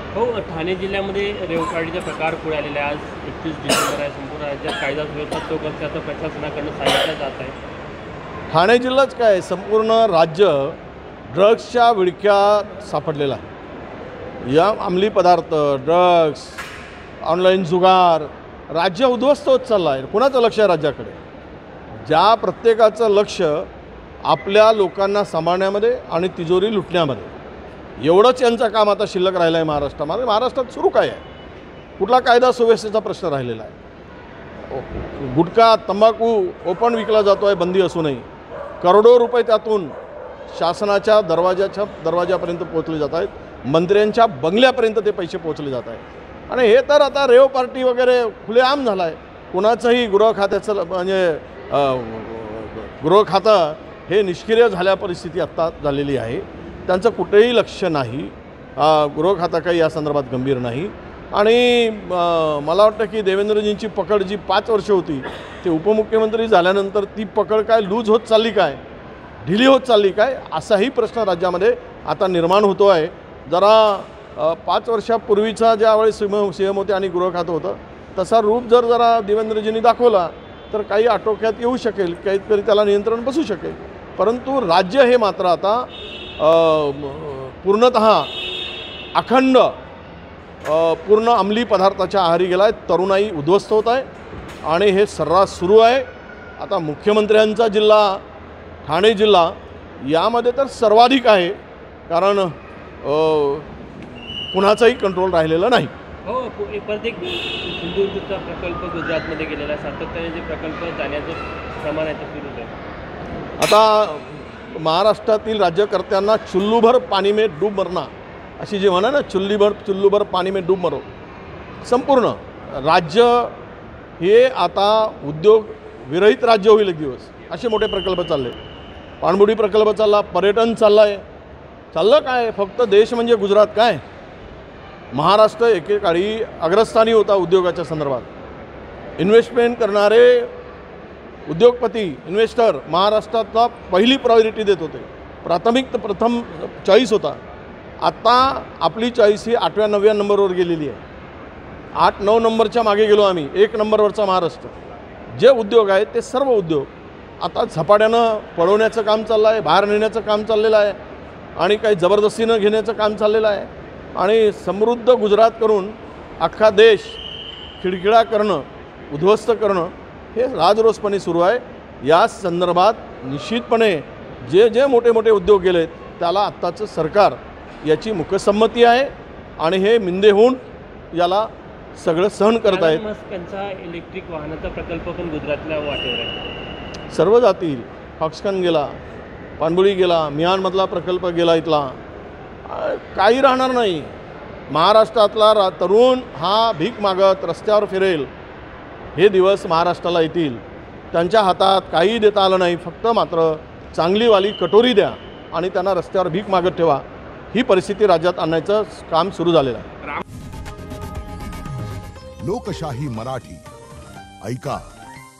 हो, ठाणे जिल्ह्यामध्ये रेवकाळीचा प्रकार पुढे आलेला आहे। आज 31 डिसेंबर आहे। संपूर्ण राज्यात कायदा सुव्यवस्था चोख असल्याचं प्रशासनाकडून सांगितलं जात आहे। ठाणे जिल्हाच काय संपूर्ण राज्य ड्रग्सच्या विळख्यात सापडलेला आहे। या अंमली पदार्थ, ड्रग्स, ऑनलाईन जुगार, राज्य उद्ध्वस्त होत चाललं आहे। कुणाचं लक्ष आहे राज्याकडे? ज्या प्रत्येकाचं लक्ष आपल्या लोकांना सांभाळण्यामध्ये आणि तिजोरी लुटण्यामध्ये, एवढंच यांचं काम आता शिल्लक राहिलं आहे महाराष्ट्रामध्ये। महाराष्ट्रात सुरू काय आहे? कुठला कायदा सुव्यवस्थेचा प्रश्न राहिलेला आहे? गुटखा, तंबाखू ओपन विकला जातो आहे बंदी असूनही। करोडो रुपये त्यातून शासनाच्या दरवाजापर्यंत पोहोचले जात आहेत, मंत्र्यांच्या बंगल्यापर्यंत ते पैसे पोहोचले जात आहेत। आणि हे तर आता रेव पार्टी वगैरे खुलेआम झाला आहे। कुणाचंही गृह खात्याचं म्हणजे गृह खातं हे निष्क्रिय झाल्या परिस्थिती आत्ता झालेली आहे। त्यांचं कुठेही लक्ष नाही। गृह खातं काही या संदर्भात गंभीर नाही। आणि मला वाटतं की देवेंद्रजींची पकड जी 5 वर्ष होती, ते उपमुख्यमंत्री झाल्यानंतर ती पकड काय लूज होत चालली काय, ढिली होत चालली काय, असाही प्रश्न राज्यामध्ये आता निर्माण होतो आहे। जरा 5 वर्षापूर्वीचा ज्यावेळी सीएम होते आणि गृह खातं होतं, तसा रूप जरा देवेंद्रजींनी दाखवला तर काही आटोक्यात येऊ शकेल, काहीतरी त्याला नियंत्रण बसू शकेल। परंतु राज्य हे मात्र आता पूर्णतः अखंड पूर्ण अंमली पदार्थाच्या आहारी गेला आहे। तरुणाई उद्ध्वस्त होत आहे आणि हे सर्रास सुरू आहे। आता मुख्यमंत्र्यांचा जिल्हा ठाणे जिल्हा यामध्ये तर सर्वाधिक आहे, कारण कुणाचाही कंट्रोल राहिलेला नाही। हो, प्रत्येक सिंधुदुर्गचा प्रकल्प गुजरातमध्ये गेलेला आहे। सातत्याने जे प्रकल्प जाण्याचं प्रमाण आहे ते सुरूच आहे। आता महाराष्ट्रातील राज्यकर्त्यांना चुल्लूभर पाणी में डूब मरना अशी जी म्हणा ना, चुल्लूभर पाणी में डूब मरो, संपूर्ण राज्य हे आता उद्योग विरहित राज्य होईल एक दिवस। असे मोठे प्रकल्प चालले, पाणबुडी प्रकल्प चालला, पर्यटन चाललं आहे। चाललं काय? फक्त देश म्हणजे गुजरात काय? महाराष्ट्र एकेकाळी अग्रस्थानी होता उद्योगाच्या संदर्भात। इन्व्हेस्टमेंट करणारे उद्योगपती, इन्व्हेस्टर महाराष्ट्रातला पहिली प्रायोरिटी देत होते, प्रथम चॉईस होता। आता आपली चॉईस ही 8व्या 9व्या नंबरवर गेलेली आहे। 8-9 नंबरच्या मागे गेलो आम्ही। 1 नंबरवरचा महाराष्ट्र। जे उद्योग आहेत ते सर्व उद्योग आता झपाट्यानं पळवण्याचं काम चाललं आहे, बाहेर नेण्याचं काम चाललेलं आहे आणि काही जबरदस्तीनं घेण्याचं काम चाललेलं आहे। आणि समृद्ध गुजरात करून अख्खा देश खिळखिळा करणं, उद्ध्वस्त करणं हे राजरोसपणे सुरू आहे। या संदर्भात निश्चितपणे जे मोठे मोठे उद्योग गेलेत त्याला आत्ताचं सरकार याची मुकसंमती आहे आणि हे मिंदे होऊन याला सगळं सहन करत आहेत। त्यांचा इलेक्ट्रिक वाहनाचा प्रकल्प पण गुजरातल्या वाटेवर आहे। सर्व जातील। फॉक्सकॉन गेला, पाणबुडी गेला, मिहानमधला प्रकल्प गेला, इथला काही राहणार नाही। महाराष्ट्रातला तरुण हा भीक मागत रस्त्यावर फिरेल, हे दिवस महाराष्ट्राला येतील। त्यांच्या हातात काही देता आलं नाही, फक्त मात्र चांगलीवाली कटोरी द्या आणि त्यांना रस्त्यावर भीक मागत ठेवा। ही परिस्थिती राज्यात आणण्याचं काम सुरू झालेलं आहे। लोकशाही मराठी ऐका,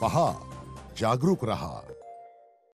पहा, जागरूक रहा।